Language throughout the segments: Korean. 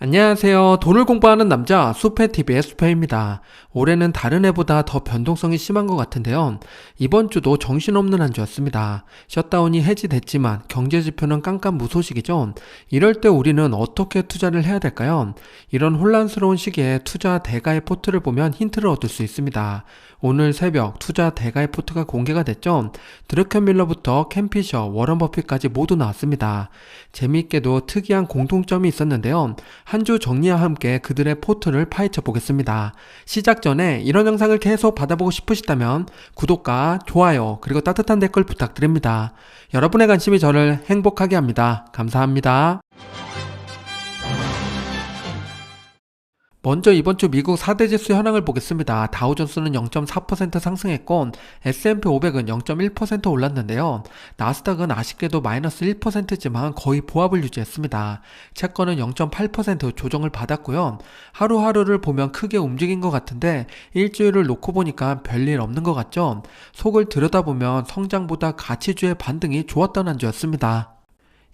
안녕하세요. 돈을 공부하는 남자 수페TV의 수페입니다. 올해는 다른 해보다 더 변동성이 심한 것 같은데요. 이번 주도 정신없는 한 주였습니다. 셧다운이 해지됐지만 경제지표는 깜깜무소식이죠. 이럴 때 우리는 어떻게 투자를 해야 될까요? 이런 혼란스러운 시기에 투자 대가의 포트를 보면 힌트를 얻을 수 있습니다. 오늘 새벽 투자 대가의 포트가 공개가 됐죠. 드러켄밀러부터 캔피셔, 워런 버핏까지 모두 나왔습니다. 재미있게도 특이한 공통점이 있었는데요. 한 주 정리와 함께 그들의 포트를 파헤쳐 보겠습니다. 시작 전에 이런 영상을 계속 받아보고 싶으시다면 구독과 좋아요 그리고 따뜻한 댓글 부탁드립니다. 여러분의 관심이 저를 행복하게 합니다. 감사합니다. 먼저 이번 주 미국 4대 지수 현황을 보겠습니다. 다우존스는 0.4% 상승했고 S&P 500은 0.1% 올랐는데요. 나스닥은 아쉽게도 마이너스 1%지만 거의 보합을 유지했습니다. 채권은 0.8% 조정을 받았고요. 하루하루를 보면 크게 움직인 것 같은데 일주일을 놓고 보니까 별일 없는 것 같죠? 속을 들여다보면 성장보다 가치주의 반등이 좋았던 한 주였습니다.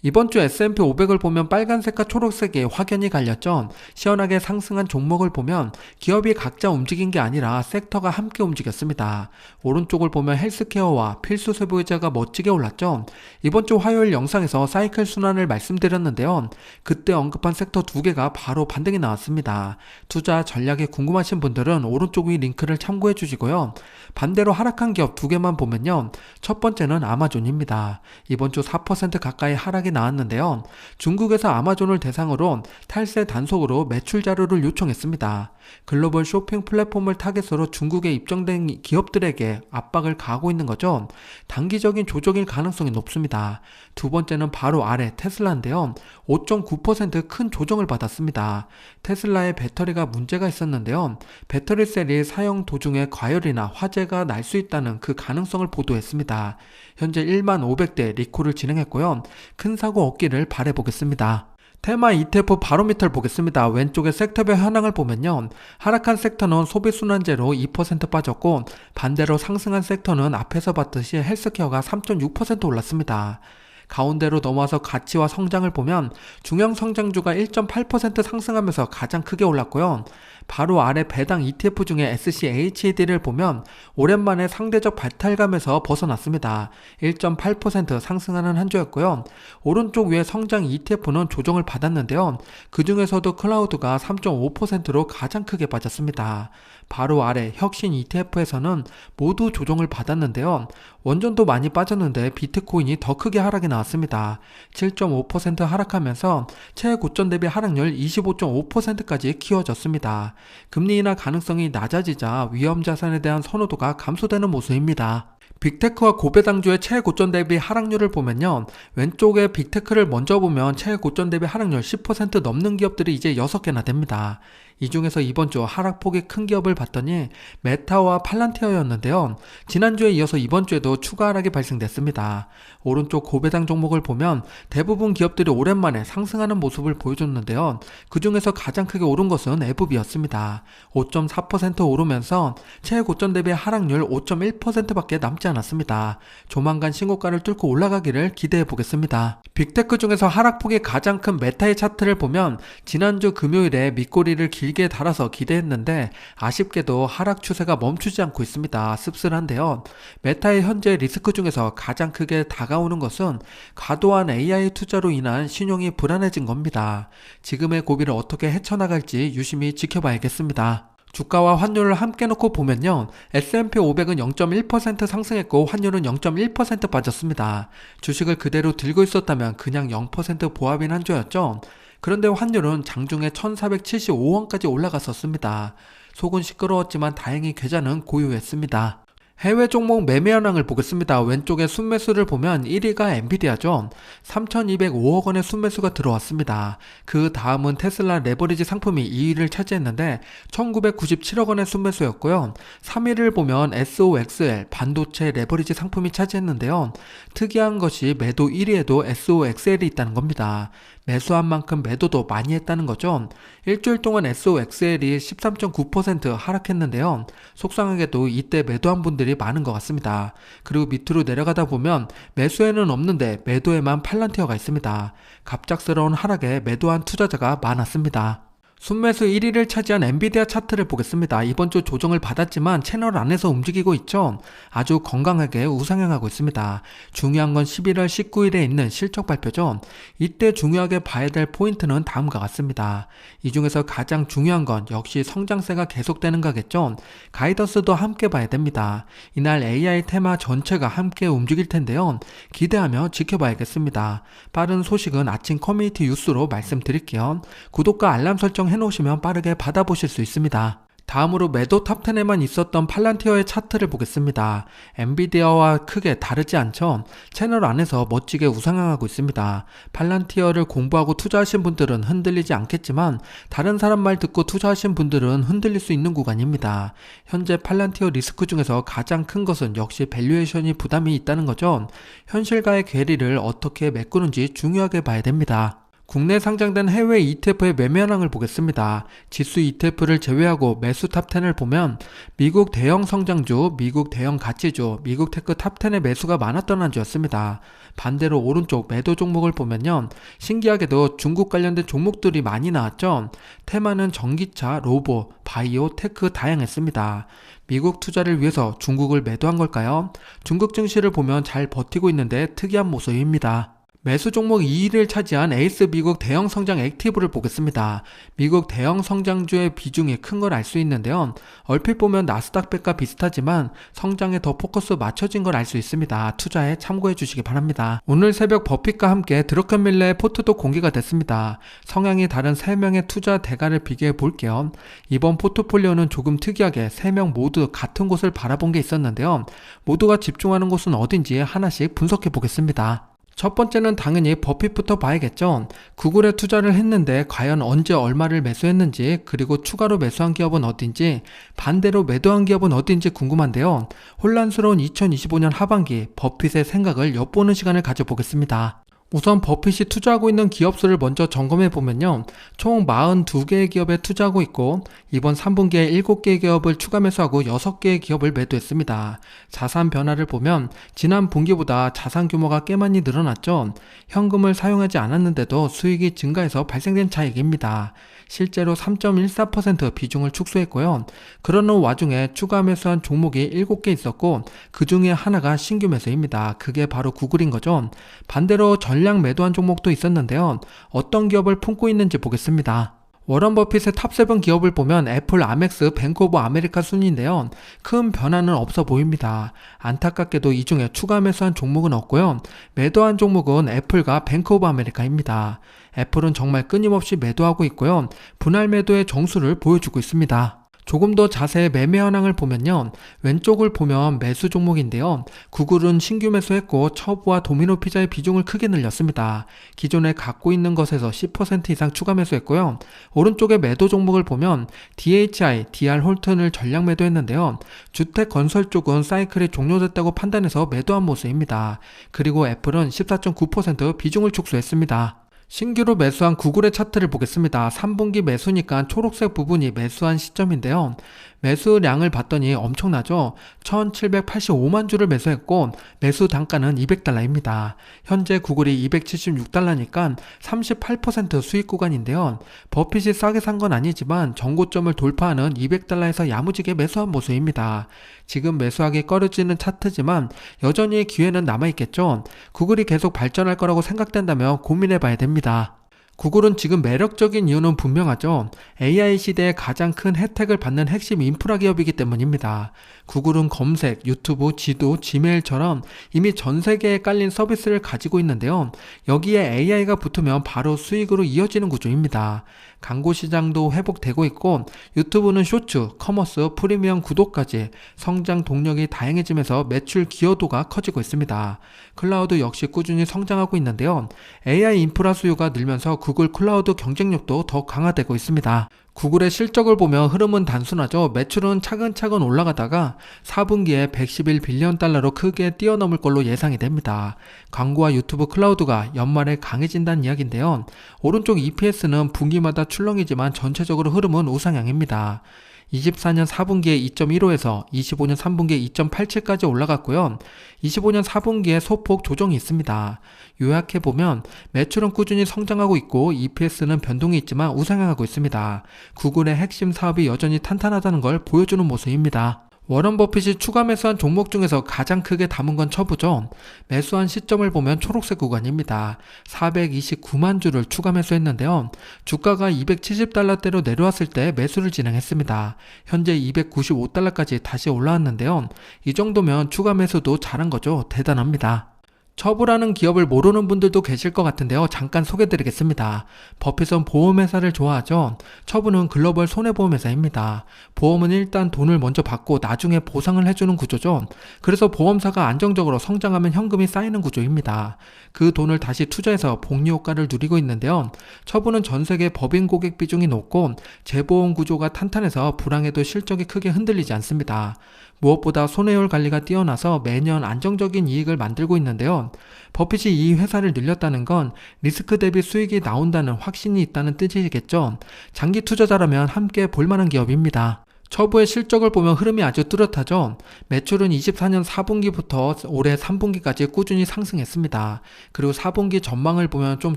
이번 주 S&P 500을 보면 빨간색과 초록색이 확연히 갈렸죠. 시원하게 상승한 종목을 보면 기업이 각자 움직인 게 아니라 섹터가 함께 움직였습니다. 오른쪽을 보면 헬스케어와 필수 세부의자가 멋지게 올랐죠. 이번 주 화요일 영상에서 사이클 순환을 말씀드렸는데요. 그때 언급한 섹터 두 개가 바로 반등이 나왔습니다. 투자 전략이 궁금하신 분들은 오른쪽 위 링크를 참고해 주시고요. 반대로 하락한 기업 두 개만 보면요. 첫 번째는 아마존입니다. 이번 주 4% 가까이 하락이 나왔는데요. 중국에서 아마존을 대상으로 탈세 단속으로 매출 자료를 요청했습니다. 글로벌 쇼핑 플랫폼을 타겟으로 중국에 입점된 기업들에게 압박을 가하고 있는 거죠. 단기적인 조정일 가능성이 높습니다. 두 번째는 바로 아래 테슬라인데요. 5.9% 큰 조정을 받았습니다. 테슬라의 배터리가 문제가 있었는데요. 배터리 셀이 사용 도중에 과열이나 화재가 날 수 있다는 그 가능성을 보도했습니다. 현재 1만 500대 리콜을 진행했고요. 큰 사고 없기를 바라보겠습니다. 테마 ETF 바로미터를 보겠습니다. 왼쪽에 섹터별 현황을 보면요. 하락한 섹터는 소비순환제로 2% 빠졌고 반대로 상승한 섹터는 앞에서 봤듯이 헬스케어가 3.6% 올랐습니다. 가운데로 넘어와서 가치와 성장을 보면 중형 성장주가 1.8% 상승하면서 가장 크게 올랐고요. 바로 아래 배당 ETF 중에 SCHED를 보면 오랜만에 상대적 발탈감에서 벗어났습니다. 1.8% 상승하는 한 주였고요. 오른쪽 위에 성장 ETF는 조정을 받았는데요. 그 중에서도 클라우드가 3.5%로 가장 크게 빠졌습니다. 바로 아래 혁신 ETF에서는 모두 조정을 받았는데요. 원전도 많이 빠졌는데 비트코인이 더 크게 하락이 나왔습니다. 7.5% 하락하면서 최고점 대비 하락률 25.5%까지 키워졌습니다. 금리 인하 가능성이 낮아지자 위험 자산에 대한 선호도가 감소되는 모습입니다. 빅테크와 고배당주의 최고점 대비 하락률을 보면요. 왼쪽에 빅테크를 먼저 보면 최고점 대비 하락률 10% 넘는 기업들이 이제 6개나 됩니다. 이 중에서 이번 주 하락폭이 큰 기업을 봤더니 메타와 팔란티어였는데요. 지난주에 이어서 이번 주에도 추가 하락이 발생됐습니다. 오른쪽 고배당 종목을 보면 대부분 기업들이 오랜만에 상승하는 모습을 보여줬는데요. 그 중에서 가장 크게 오른 것은 에브비였습니다. 5.4% 오르면서 최고점 대비 하락률 5.1%밖에 남지 않았습니다. 조만간 신고가를 뚫고 올라가기를 기대해 보겠습니다. 빅테크 중에서 하락폭이 가장 큰 메타의 차트를 보면 지난주 금요일에 밑꼬리를 길게 달아서 기대했는데 아쉽게도 하락 추세가 멈추지 않고 있습니다. 씁쓸한데요. 메타의 현재 리스크 중에서 가장 크게 다가오는 것은 과도한 AI 투자로 인한 신용이 불안해진 겁니다. 지금의 고비를 어떻게 헤쳐나갈지 유심히 지켜봐야겠습니다. 주가와 환율을 함께 놓고 보면요. S&P 500은 0.1% 상승했고 환율은 0.1% 빠졌습니다. 주식을 그대로 들고 있었다면 그냥 0% 보합인 한 주였죠. 그런데 환율은 장중에 1475원까지 올라갔었습니다. 속은 시끄러웠지만 다행히 계좌는 고요했습니다. 해외 종목 매매 현황을 보겠습니다. 왼쪽에 순매수를 보면 1위가 엔비디아죠. 3,205억 원의 순매수가 들어왔습니다. 그 다음은 테슬라 레버리지 상품이 2위를 차지했는데 1,997억 원의 순매수였고요. 3위를 보면 SOXL 반도체 레버리지 상품이 차지했는데요. 특이한 것이 매도 1위에도 SOXL이 있다는 겁니다. 매수한 만큼 매도도 많이 했다는 거죠. 일주일 동안 SOXL이 13.9% 하락했는데요. 속상하게도 이때 매도한 분들이 많은 것 같습니다. 그리고 밑으로 내려가다 보면 매수에는 없는데 매도에만 팔란티어가 있습니다. 갑작스러운 하락에 매도한 투자자가 많았습니다. 순매수 1위를 차지한 엔비디아 차트를 보겠습니다. 이번 주 조정을 받았지만 채널 안에서 움직이고 있죠. 아주 건강하게 우상향하고 있습니다. 중요한 건 11월 19일에 있는 실적 발표죠. 이때 중요하게 봐야 될 포인트는 다음과 같습니다. 이 중에서 가장 중요한 건 역시 성장세가 계속되는 거겠죠. 가이던스도 함께 봐야 됩니다. 이날 AI 테마 전체가 함께 움직일 텐데요. 기대하며 지켜봐야겠습니다. 빠른 소식은 아침 커뮤니티 뉴스로 말씀드릴게요. 구독과 알람 설정 해놓으시면 빠르게 받아보실 수 있습니다. 다음으로 매도 탑10에만 있었던 팔란티어의 차트를 보겠습니다. 엔비디아와 크게 다르지 않죠? 채널 안에서 멋지게 우상향하고 있습니다. 팔란티어를 공부하고 투자하신 분들은 흔들리지 않겠지만 다른 사람 말 듣고 투자하신 분들은 흔들릴 수 있는 구간입니다. 현재 팔란티어 리스크 중에서 가장 큰 것은 역시 밸류에이션이 부담이 있다는 거죠. 현실과의 괴리를 어떻게 메꾸는지 중요하게 봐야 됩니다. 국내 상장된 해외 ETF의 매매 현황을 보겠습니다. 지수 ETF를 제외하고 매수 탑10을 보면 미국 대형 성장주, 미국 대형 가치주, 미국 테크 탑10의 매수가 많았던 한 주였습니다. 반대로 오른쪽 매도 종목을 보면요. 신기하게도 중국 관련된 종목들이 많이 나왔죠. 테마는 전기차, 로보, 바이오, 테크 다양했습니다. 미국 투자를 위해서 중국을 매도한 걸까요? 중국 증시를 보면 잘 버티고 있는데 특이한 모습입니다. 매수 종목 2위를 차지한 에이스 미국 대형 성장 액티브를 보겠습니다. 미국 대형 성장주의 비중이 큰 걸 알 수 있는데요. 얼핏 보면 나스닥백과 비슷하지만 성장에 더 포커스 맞춰진 걸 알 수 있습니다. 투자에 참고해 주시기 바랍니다. 오늘 새벽 버핏과 함께 드러켄밀러의 포트도 공개가 됐습니다. 성향이 다른 3명의 투자 대가를 비교해 볼게요. 이번 포트폴리오는 조금 특이하게 3명 모두 같은 곳을 바라본 게 있었는데요. 모두가 집중하는 곳은 어딘지 하나씩 분석해 보겠습니다. 첫 번째는 당연히 버핏부터 봐야겠죠. 구글에 투자를 했는데 과연 언제 얼마를 매수했는지, 그리고 추가로 매수한 기업은 어딘지, 반대로 매도한 기업은 어딘지 궁금한데요. 혼란스러운 2025년 하반기 버핏의 생각을 엿보는 시간을 가져보겠습니다. 우선 버핏이 투자하고 있는 기업 수를 먼저 점검해 보면요. 총 42개의 기업에 투자하고 있고 이번 3분기에 7개의 기업을 추가 매수하고 6개의 기업을 매도했습니다. 자산 변화를 보면 지난 분기보다 자산 규모가 꽤 많이 늘어났죠. 현금을 사용하지 않았는데도 수익이 증가해서 발생된 차익입니다. 실제로 3.14% 비중을 축소했고요. 그러는 와중에 추가 매수한 종목이 7개 있었고 그 중에 하나가 신규 매수입니다. 그게 바로 구글인 거죠. 반대로 전량 매도한 종목도 있었는데요. 어떤 기업을 품고 있는지 보겠습니다. 워런 버핏의 탑7 기업을 보면 애플, 아멕스, 뱅크 오브 아메리카 순인데요. 큰 변화는 없어 보입니다. 안타깝게도 이 중에 추가 매수한 종목은 없고요. 매도한 종목은 애플과 뱅크 오브 아메리카입니다. 애플은 정말 끊임없이 매도하고 있고요. 분할 매도의 정수를 보여주고 있습니다. 조금 더 자세히 매매 현황을 보면요. 왼쪽을 보면 매수 종목인데요. 구글은 신규 매수했고 처브와 도미노 피자의 비중을 크게 늘렸습니다. 기존에 갖고 있는 것에서 10% 이상 추가 매수했고요. 오른쪽에 매도 종목을 보면 DHI, DR 홀튼을 전량 매도했는데요. 주택 건설 쪽은 사이클이 종료됐다고 판단해서 매도한 모습입니다. 그리고 애플은 14.9% 비중을 축소했습니다. 신규로 매수한 구글의 차트를 보겠습니다. 3분기 매수니까 초록색 부분이 매수한 시점인데요. 매수량을 봤더니 엄청나죠. 1785만 주를 매수했고 매수 단가는 $200입니다. 현재 구글이 $276니까 38% 수익 구간인데요. 버핏이 싸게 산 건 아니지만 전고점을 돌파하는 $200에서 야무지게 매수한 모습입니다. 지금 매수하기 꺼려지는 차트지만 여전히 기회는 남아있겠죠. 구글이 계속 발전할 거라고 생각된다면 고민해봐야 됩니다. 구글은 지금 매력적인 이유는 분명하죠. AI 시대에 가장 큰 혜택을 받는 핵심 인프라 기업이기 때문입니다. 구글은 검색, 유튜브, 지도, 지메일처럼 이미 전 세계에 깔린 서비스를 가지고 있는데요. 여기에 AI가 붙으면 바로 수익으로 이어지는 구조입니다. 광고 시장도 회복되고 있고 유튜브는 쇼츠, 커머스, 프리미엄 구독까지 성장 동력이 다양해지면서 매출 기여도가 커지고 있습니다. 클라우드 역시 꾸준히 성장하고 있는데요. AI 인프라 수요가 늘면서 구글 클라우드 경쟁력도 더 강화되고 있습니다. 구글의 실적을 보면 흐름은 단순하죠. 매출은 차근차근 올라가다가 4분기에 111빌리언 달러로 크게 뛰어넘을 걸로 예상이 됩니다. 광고와 유튜브 클라우드가 연말에 강해진다는 이야기인데요. 오른쪽 EPS는 분기마다 출렁이지만 전체적으로 흐름은 우상향입니다. 24년 4분기에 2.15에서 25년 3분기에 2.87까지 올라갔고요. 25년 4분기에 소폭 조정이 있습니다. 요약해보면 매출은 꾸준히 성장하고 있고 EPS는 변동이 있지만 우상향하고 있습니다. 구글의 핵심 사업이 여전히 탄탄하다는 걸 보여주는 모습입니다. 워런 버핏이 추가 매수한 종목 중에서 가장 크게 담은 건 처부죠. 매수한 시점을 보면 초록색 구간입니다. 429만 주를 추가 매수했는데요. 주가가 270달러대로 내려왔을 때 매수를 진행했습니다. 현재 295달러까지 다시 올라왔는데요. 이 정도면 추가 매수도 잘한 거죠. 대단합니다. 처부라는 기업을 모르는 분들도 계실 것 같은데요. 잠깐 소개드리겠습니다. 버핏은 보험회사를 좋아하죠. 처부는 글로벌 손해보험회사입니다. 보험은 일단 돈을 먼저 받고 나중에 보상을 해주는 구조죠. 그래서 보험사가 안정적으로 성장하면 현금이 쌓이는 구조입니다. 그 돈을 다시 투자해서 복리 효과를 누리고 있는데요. 처부는 전세계 법인 고객 비중이 높고 재보험 구조가 탄탄해서 불황에도 실적이 크게 흔들리지 않습니다. 무엇보다 손해율 관리가 뛰어나서 매년 안정적인 이익을 만들고 있는데요. 버핏이 이 회사를 늘렸다는 건 리스크 대비 수익이 나온다는 확신이 있다는 뜻이겠죠. 장기 투자자라면 함께 볼만한 기업입니다. 처부의 실적을 보면 흐름이 아주 뚜렷하죠. 매출은 24년 4분기부터 올해 3분기까지 꾸준히 상승했습니다. 그리고 4분기 전망을 보면 좀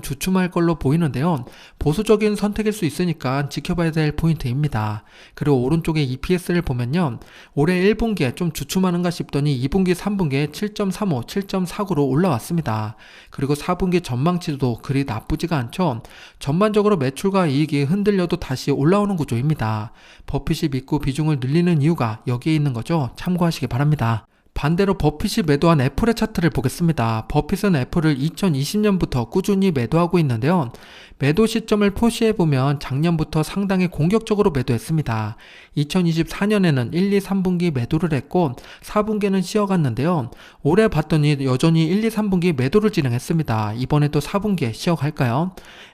주춤할 걸로 보이는데요. 보수적인 선택일 수 있으니까 지켜봐야 될 포인트입니다. 그리고 오른쪽에 EPS를 보면요. 올해 1분기에 좀 주춤하는가 싶더니 2분기, 3분기에 7.35, 7.49로 올라왔습니다. 그리고 4분기 전망치도 그리 나쁘지가 않죠. 전반적으로 매출과 이익이 흔들려도 다시 올라오는 구조입니다. 버핏이 믿고 비중을 늘리는 이유가 여기에 있는 거죠. 참고하시기 바랍니다. 반대로 버핏이 매도한 애플의 차트를 보겠습니다. 버핏은 애플을 2020년부터 꾸준히 매도하고 있는데요. 매도 시점을 표시해보면 작년부터 상당히 공격적으로 매도했습니다. 2024년에는 1, 2, 3분기 매도를 했고 4분기는 쉬어갔는데요. 올해 봤더니 여전히 1, 2, 3분기 매도를 진행했습니다. 이번에도 4분기에 쉬어갈까요?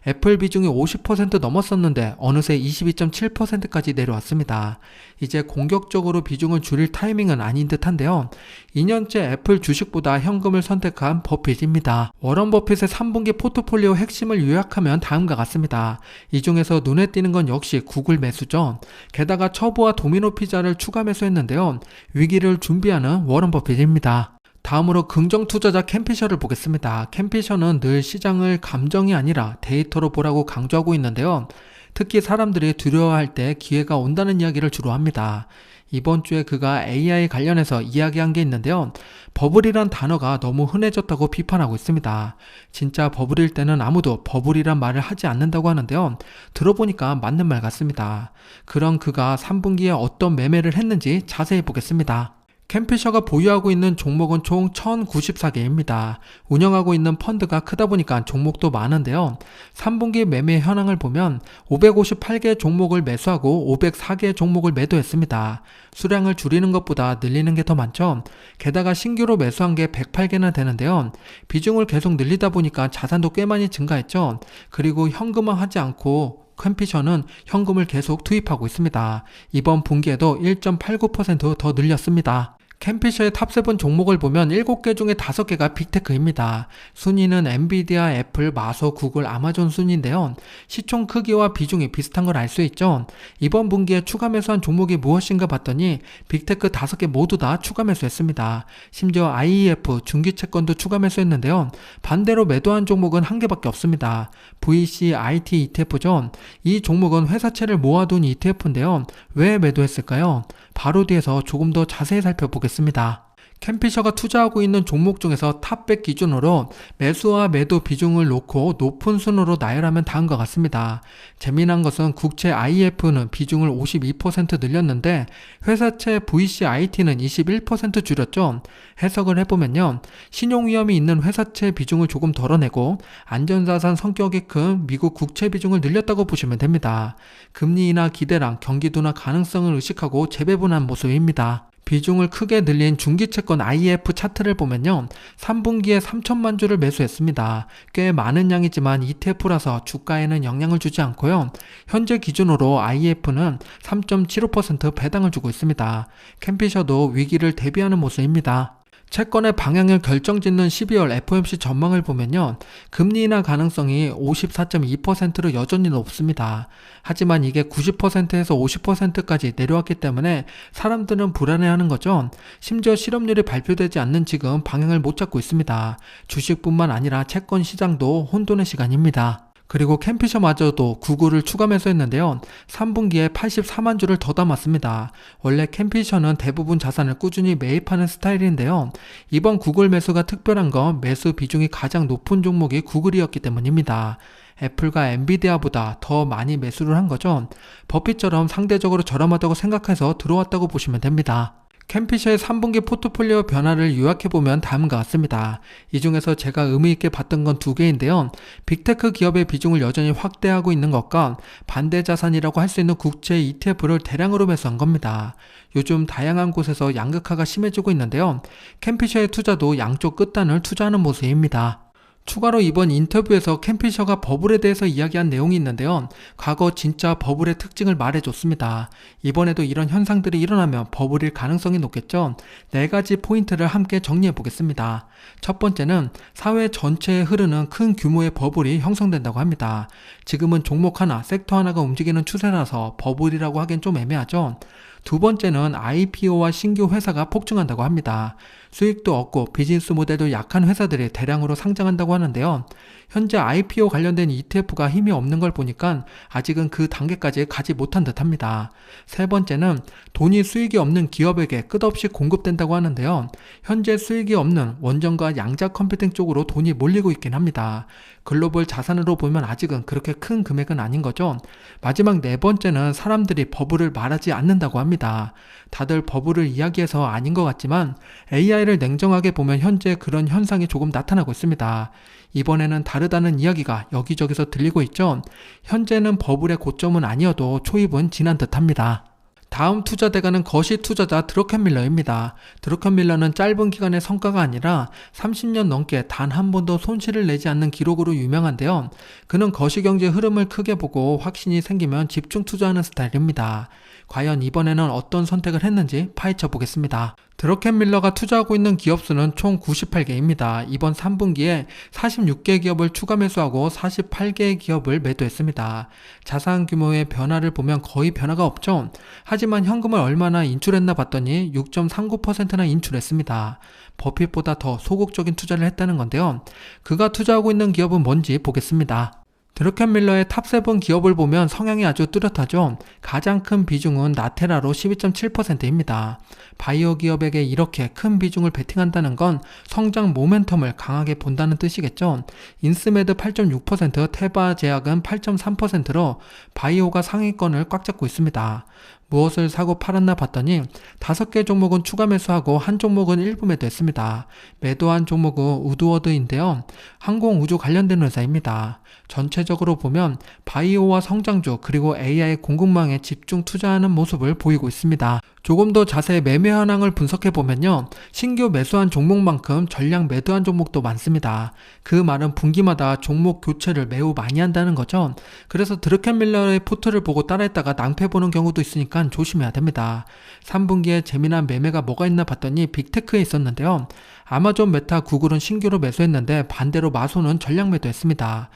애플 비중이 50% 넘었었는데 어느새 22.7%까지 내려왔습니다. 이제 공격적으로 비중을 줄일 타이밍은 아닌 듯한데요. 2년째 애플 주식보다 현금을 선택한 버핏입니다. 워런 버핏의 3분기 포트폴리오 핵심을 요약하면 다음과 같습니다. 이 중에서 눈에 띄는 건 역시 구글 매수죠. 게다가 처부와 도미노 피자를 추가 매수했는데요. 위기를 준비하는 워런 버핏입니다. 다음으로 긍정 투자자 캠피셔를 보겠습니다. 캠피셔는 늘 시장을 감정이 아니라 데이터로 보라고 강조하고 있는데요. 특히 사람들이 두려워할 때 기회가 온다는 이야기를 주로 합니다. 이번 주에 그가 AI 관련해서 이야기한 게 있는데요. 버블이란 단어가 너무 흔해졌다고 비판하고 있습니다. 진짜 버블일 때는 아무도 버블이란 말을 하지 않는다고 하는데요. 들어보니까 맞는 말 같습니다. 그런 그가 3분기에 어떤 매매를 했는지 자세히 보겠습니다. 캠피셔가 보유하고 있는 종목은 총 1094개입니다. 운영하고 있는 펀드가 크다 보니까 종목도 많은데요. 3분기 매매 현황을 보면 558개 종목을 매수하고 504개 종목을 매도했습니다. 수량을 줄이는 것보다 늘리는 게 더 많죠. 게다가 신규로 매수한 게 108개나 되는데요. 비중을 계속 늘리다 보니까 자산도 꽤 많이 증가했죠. 그리고 현금화하지 않고 캠피셔는 현금을 계속 투입하고 있습니다. 이번 분기에도 1.89% 더 늘렸습니다. 캠피셔의 탑7 종목을 보면 7개 중에 5개가 빅테크입니다. 순위는 엔비디아, 애플, 마소, 구글, 아마존 순위인데요. 시총 크기와 비중이 비슷한 걸 알 수 있죠. 이번 분기에 추가 매수한 종목이 무엇인가 봤더니 빅테크 5개 모두 다 추가 매수했습니다. 심지어 IEF 중기채권도 추가 매수했는데요. 반대로 매도한 종목은 1개밖에 없습니다. VC IT ETF죠. 이 종목은 회사채를 모아둔 ETF인데요. 왜 매도했을까요? 바로 뒤에서 조금 더 자세히 살펴보겠습니다. 캠피셔가 투자하고 있는 종목 중에서 탑100 기준으로 매수와 매도 비중을 놓고 높은 순으로 나열하면 다음과 같습니다. 재미난 것은 국채 IEF는 비중을 52% 늘렸는데 회사채 VC IT는 21% 줄였죠. 해석을 해보면요. 신용위험이 있는 회사채 비중을 조금 덜어내고 안전자산 성격이 큰 미국 국채 비중을 늘렸다고 보시면 됩니다. 금리 인하 기대랑 경기도나 가능성을 의식하고 재배분한 모습입니다. 비중을 크게 늘린 중기채권 IEF 차트를 보면요. 3분기에 3천만 주를 매수했습니다. 꽤 많은 양이지만 ETF라서 주가에는 영향을 주지 않고요. 현재 기준으로 IEF는 3.75% 배당을 주고 있습니다. 캠피셔도 위기를 대비하는 모습입니다. 채권의 방향을 결정짓는 12월 FOMC 전망을 보면요. 금리 인하 가능성이 54.2%로 여전히 높습니다. 하지만 이게 90%에서 50%까지 내려왔기 때문에 사람들은 불안해하는 거죠. 심지어 실업률이 발표되지 않는 지금 방향을 못 잡고 있습니다. 주식뿐만 아니라 채권 시장도 혼돈의 시간입니다. 그리고 캠피셔마저도 구글을 추가 매수했는데요. 3분기에 84만 주를 더 담았습니다. 원래 캠피셔는 대부분 자산을 꾸준히 매입하는 스타일인데요. 이번 구글 매수가 특별한 건 매수 비중이 가장 높은 종목이 구글이었기 때문입니다. 애플과 엔비디아보다 더 많이 매수를 한 거죠. 버핏처럼 상대적으로 저렴하다고 생각해서 들어왔다고 보시면 됩니다. 캠피셔의 3분기 포트폴리오 변화를 요약해보면 다음과 같습니다. 이 중에서 제가 의미있게 봤던 건 두 개인데요. 빅테크 기업의 비중을 여전히 확대하고 있는 것과 반대 자산이라고 할 수 있는 국채 ETF를 대량으로 매수한 겁니다. 요즘 다양한 곳에서 양극화가 심해지고 있는데요. 캠피셔의 투자도 양쪽 끝단을 투자하는 모습입니다. 추가로 이번 인터뷰에서 캠피셔가 버블에 대해서 이야기한 내용이 있는데요. 과거 진짜 버블의 특징을 말해줬습니다. 이번에도 이런 현상들이 일어나면 버블일 가능성이 높겠죠. 4가지 포인트를 함께 정리해보겠습니다. 첫 번째는 사회 전체에 흐르는 큰 규모의 버블이 형성된다고 합니다. 지금은 종목 하나, 섹터 하나가 움직이는 추세라서 버블이라고 하기엔 좀 애매하죠. 두 번째는 IPO와 신규 회사가 폭증한다고 합니다. 수익도 없고 비즈니스 모델도 약한 회사들이 대량으로 상장한다고 하는데요. 현재 IPO 관련된 ETF가 힘이 없는 걸 보니까 아직은 그 단계까지 가지 못한 듯합니다. 세 번째는 돈이 수익이 없는 기업에게 끝없이 공급된다고 하는데요. 현재 수익이 없는 원전과 양자 컴퓨팅 쪽으로 돈이 몰리고 있긴 합니다. 글로벌 자산으로 보면 아직은 그렇게 큰 금액은 아닌 거죠. 마지막 네 번째는 사람들이 버블을 말하지 않는다고 합니다. 다들 버블을 이야기해서 아닌 것 같지만 AI를 냉정하게 보면 현재 그런 현상이 조금 나타나고 있습니다. 이번에는 다르다는 이야기가 여기저기서 들리고 있죠. 현재는 버블의 고점은 아니어도 초입은 지난 듯합니다. 다음 투자 대가는 거시 투자자 드러켄밀러입니다. 드러켄밀러는 짧은 기간의 성과가 아니라 30년 넘게 단 한 번도 손실을 내지 않는 기록으로 유명한데요. 그는 거시경제 흐름을 크게 보고 확신이 생기면 집중 투자하는 스타일입니다. 과연 이번에는 어떤 선택을 했는지 파헤쳐 보겠습니다. 드러켄밀러가 투자하고 있는 기업 수는 총 98개입니다. 이번 3분기에 46개 기업을 추가 매수하고 48개의 기업을 매도했습니다. 자산 규모의 변화를 보면 거의 변화가 없죠. 하지만 현금을 얼마나 인출했나 봤더니 6.39%나 인출했습니다. 버핏보다 더 소극적인 투자를 했다는 건데요. 그가 투자하고 있는 기업은 뭔지 보겠습니다. 드러켄밀러의 탑7 기업을 보면 성향이 아주 뚜렷하죠. 가장 큰 비중은 나테라로 12.7%입니다. 바이오 기업에게 이렇게 큰 비중을 베팅한다는 건 성장 모멘텀을 강하게 본다는 뜻이겠죠. 인스메드 8.6%, 테바 제약은 8.3%로 바이오가 상위권을 꽉 잡고 있습니다. 무엇을 사고 팔았나 봤더니 5개 종목은 추가 매수하고 한 종목은 일부 매도했습니다. 매도한 종목은 우드워드인데요. 항공우주 관련된 회사입니다. 전체적으로 보면 바이오와 성장주 그리고 AI 공급망에 집중 투자하는 모습을 보이고 있습니다. 조금 더 자세히 매매 현황을 분석해보면요. 신규 매수한 종목만큼 전량 매도한 종목도 많습니다. 그 말은 분기마다 종목 교체를 매우 많이 한다는 거죠. 그래서 드러켄밀러의 포트를 보고 따라했다가 낭패보는 경우도 있으니까 조심해야 됩니다. 3분기에 재미난 매매가 뭐가 있나 봤더니 빅테크에 있었는데요. 아마존, 메타, 구글은 신규로 매수했는데 반대로 마소는 전량 매도했습니다.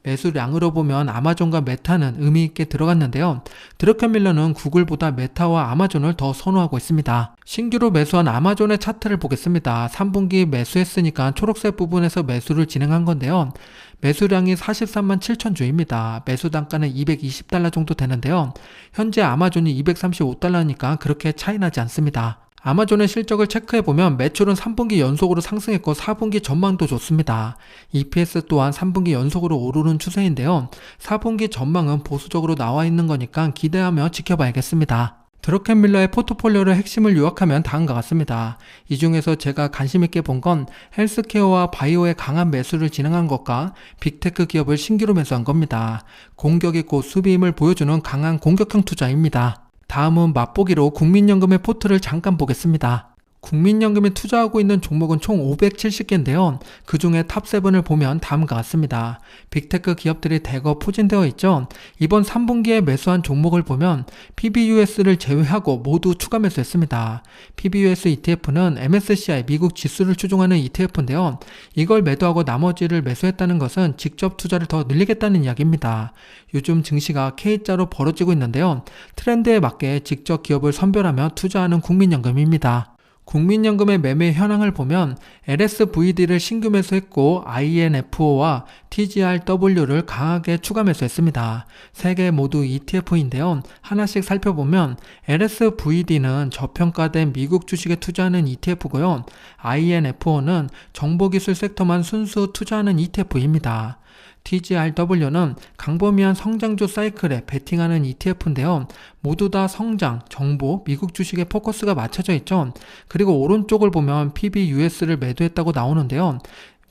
매수량으로 보면 아마존과 메타는 의미있게 들어갔는데요. 드러켄밀러는 구글보다 메타와 아마존을 더 선호하고 있습니다. 신규로 매수한 아마존의 차트를 보겠습니다. 3분기 매수했으니까 초록색 부분에서 매수를 진행한 건데요. 매수량이 43만 7천 주입니다. 매수 단가는 $220 정도 되는데요. 현재 아마존이 $235니까 그렇게 차이 나지 않습니다. 아마존의 실적을 체크해보면 매출은 3분기 연속으로 상승했고 4분기 전망도 좋습니다. EPS 또한 3분기 연속으로 오르는 추세인데요. 4분기 전망은 보수적으로 나와 있는 거니까 기대하며 지켜봐야겠습니다. 드러켄밀러의 포트폴리오의 핵심을 요약하면 다음과 같습니다. 이 중에서 제가 관심있게 본 건 헬스케어와 바이오의 강한 매수를 진행한 것과 빅테크 기업을 신규로 매수한 겁니다. 공격있고 수비임을 보여주는 강한 공격형 투자입니다. 다음은 맛보기로 국민연금의 포트를 잠깐 보겠습니다. 국민연금이 투자하고 있는 종목은 총 570개인데요. 그 중에 탑7을 보면 다음과 같습니다. 빅테크 기업들이 대거 포진되어 있죠. 이번 3분기에 매수한 종목을 보면 PBUS를 제외하고 모두 추가 매수했습니다. PBUS ETF는 MSCI 미국 지수를 추종하는 ETF인데요. 이걸 매도하고 나머지를 매수했다는 것은 직접 투자를 더 늘리겠다는 이야기입니다. 요즘 증시가 K자로 벌어지고 있는데요. 트렌드에 맞게 직접 기업을 선별하며 투자하는 국민연금입니다. 국민연금의 매매 현황을 보면 LSVD를 신규 매수했고 INFO와 TGRW를 강하게 추가 매수했습니다. 세 개 모두 ETF인데요. 하나씩 살펴보면 LSVD는 저평가된 미국 주식에 투자하는 ETF고요. INFO는 정보기술 섹터만 순수 투자하는 ETF입니다. TGRW는 광범위한 성장주 사이클에 베팅하는 ETF인데요. 모두 다 성장, 정보, 미국 주식에 포커스가 맞춰져 있죠. 그리고 오른쪽을 보면 PBUS를 매도했다고 나오는데요.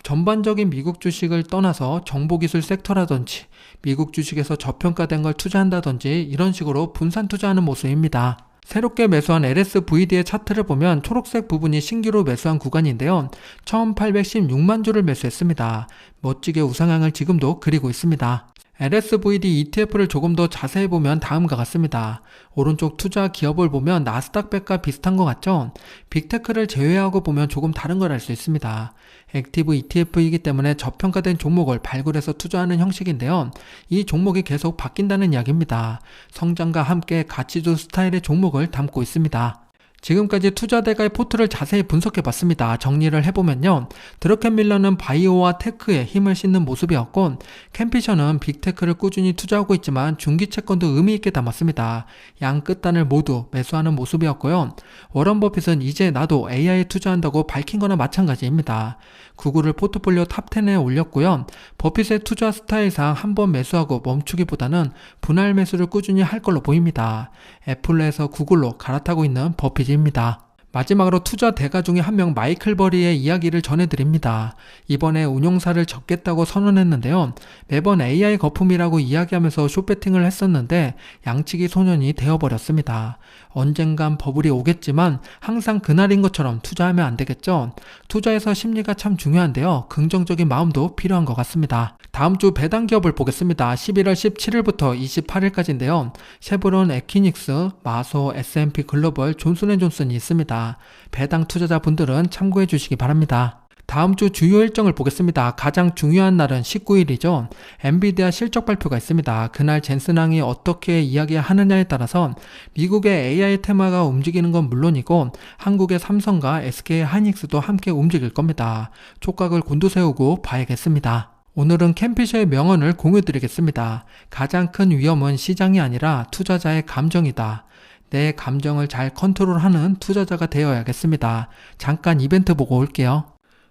전반적인 미국 주식을 떠나서 정보기술 섹터라든지 미국 주식에서 저평가된 걸 투자한다든지 이런 식으로 분산 투자하는 모습입니다. 새롭게 매수한 LSVD의 차트를 보면 초록색 부분이 신규로 매수한 구간인데요. 1816만 주를 매수했습니다. 멋지게 우상향을 지금도 그리고 있습니다. LSVD ETF를 조금 더 자세히 보면 다음과 같습니다. 오른쪽 투자 기업을 보면 나스닥백과 비슷한 것 같죠? 빅테크를 제외하고 보면 조금 다른 걸 알 수 있습니다. 액티브 ETF이기 때문에 저평가된 종목을 발굴해서 투자하는 형식인데요. 이 종목이 계속 바뀐다는 이야기입니다. 성장과 함께 가치주 스타일의 종목을 담고 있습니다. 지금까지 투자대가의 포트를 자세히 분석해봤습니다. 정리를 해보면요. 드러켄밀러는 바이오와 테크에 힘을 싣는 모습이었고 캠피셔는 빅테크를 꾸준히 투자하고 있지만 중기채권도 의미있게 담았습니다. 양 끝단을 모두 매수하는 모습이었고요. 워런 버핏은 이제 나도 AI에 투자한다고 밝힌 거나 마찬가지입니다. 구글을 포트폴리오 탑10에 올렸고요. 버핏의 투자 스타일상 한번 매수하고 멈추기보다는 분할 매수를 꾸준히 할 걸로 보입니다. 애플에서 구글로 갈아타고 있는 버핏입니다. 마지막으로 투자 대가 중에 한 명 마이클 버리의 이야기를 전해드립니다. 이번에 운용사를 접겠다고 선언했는데요. 매번 AI 거품이라고 이야기하면서 숏배팅을 했었는데 양치기 소년이 되어버렸습니다. 언젠간 버블이 오겠지만 항상 그날인 것처럼 투자하면 안 되겠죠. 투자에서 심리가 참 중요한데요. 긍정적인 마음도 필요한 것 같습니다. 다음 주 배당 기업을 보겠습니다. 11월 17일부터 28일까지인데요. 쉐브론, 에퀴닉스, 마소, S&P 글로벌, 존슨앤존슨이 있습니다. 배당 투자자분들은 참고해 주시기 바랍니다. 다음 주 주요 일정을 보겠습니다. 가장 중요한 날은 19일이죠. 엔비디아 실적 발표가 있습니다. 그날 젠슨왕이 어떻게 이야기하느냐에 따라서 미국의 AI 테마가 움직이는 건 물론이고 한국의 삼성과 SK 하이닉스도 함께 움직일 겁니다. 촉각을 곤두세우고 봐야겠습니다. 오늘은 캠피셔의 명언을 공유드리겠습니다. 가장 큰 위험은 시장이 아니라 투자자의 감정이다. 내 감정을 잘 컨트롤하는 투자자가 되어야겠습니다. 잠깐 이벤트 보고 올게요.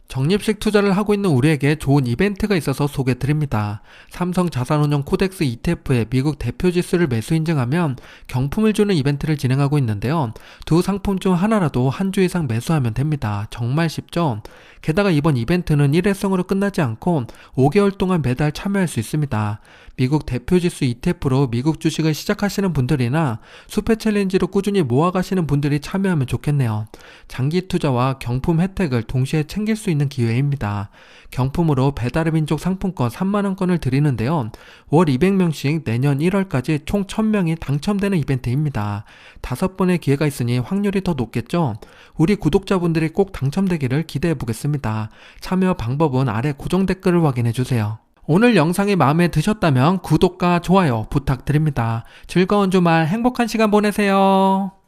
적립식 투자를 하고 있는 우리에게 좋은 이벤트가 있어서 소개드립니다. 삼성 자산운용 코덱스 ETF의 미국 대표 지수를 매수 인증하면 경품을 주는 이벤트를 진행하고 있는데요. 두 상품 중 하나라도 한 주 이상 매수하면 됩니다. 정말 쉽죠? 게다가 이번 이벤트는 일회성으로 끝나지 않고 5개월 동안 매달 참여할 수 있습니다. 미국 대표지수 ETF로 미국 주식을 시작하시는 분들이나 수페 챌린지로 꾸준히 모아가시는 분들이 참여하면 좋겠네요. 장기 투자와 경품 혜택을 동시에 챙길 수 있는 기회입니다. 경품으로 배달의 민족 상품권 3만원권을 드리는데요. 월 200명씩 내년 1월까지 총 1000명이 당첨되는 이벤트입니다. 5번의 기회가 있으니 확률이 더 높겠죠? 우리 구독자분들이 꼭 당첨되기를 기대해 보겠습니다. 참여 방법은 아래 고정 댓글을 확인해 주세요. 오늘 영상이 마음에 드셨다면 구독과 좋아요 부탁드립니다. 즐거운 주말 행복한 시간 보내세요.